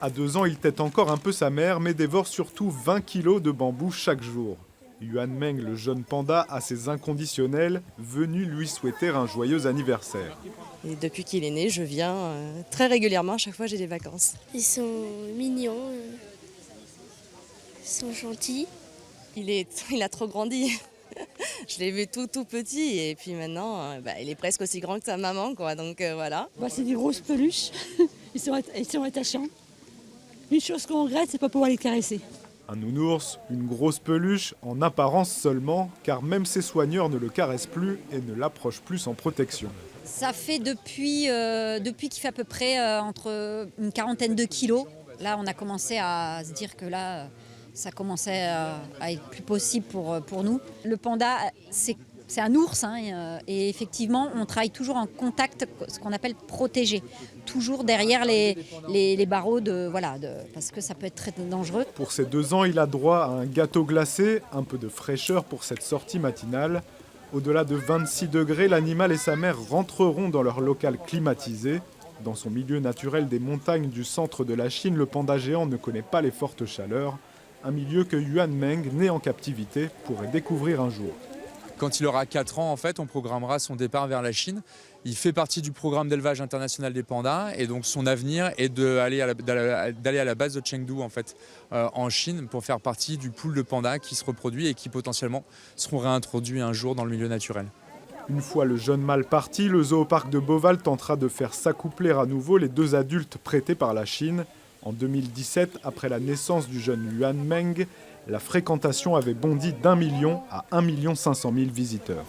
À 2 ans, il tète encore un peu sa mère, mais dévore surtout 20 kilos de bambou chaque jour. Yuan Meng, le jeune panda, a ses inconditionnels, venus lui souhaiter un joyeux anniversaire. Et depuis qu'il est né, je viens très régulièrement, à chaque fois j'ai des vacances. Ils sont mignons, ils sont gentils. Il a trop grandi. Je l'ai vu tout petit et puis maintenant il est presque aussi grand que sa maman, quoi. Donc voilà. C'est des grosses peluches, ils sont attachants. Une chose qu'on regrette, c'est pas pouvoir les caresser. Un nounours, une grosse peluche, en apparence seulement, car même ses soigneurs ne le caressent plus et ne l'approchent plus sans protection. Ça fait depuis qu'il fait à peu près entre une quarantaine de kilos. Là, on a commencé à se dire que là, ça commençait à être plus possible pour nous. Le panda, c'est un ours, hein, et effectivement, on travaille toujours en contact, ce qu'on appelle protégé. Toujours derrière les barreaux, parce que ça peut être très dangereux. Pour ses 2 ans, il a droit à un gâteau glacé, un peu de fraîcheur pour cette sortie matinale. Au-delà de 26 degrés, l'animal et sa mère rentreront dans leur local climatisé. Dans son milieu naturel des montagnes du centre de la Chine, le panda géant ne connaît pas les fortes chaleurs. Un milieu que Yuan Meng, né en captivité, pourrait découvrir un jour. Quand il aura 4 ans, en fait, on programmera son départ vers la Chine. Il fait partie du programme d'élevage international des pandas et donc son avenir est d'aller à la base de Chengdu en fait, en Chine pour faire partie du pool de pandas qui se reproduit et qui potentiellement seront réintroduits un jour dans le milieu naturel. Une fois le jeune mâle parti, le zooparc de Beauval tentera de faire s'accoupler à nouveau les 2 adultes prêtés par la Chine. En 2017, après la naissance du jeune Yuan Meng, la fréquentation avait bondi d'1 million à 1 500 000 visiteurs.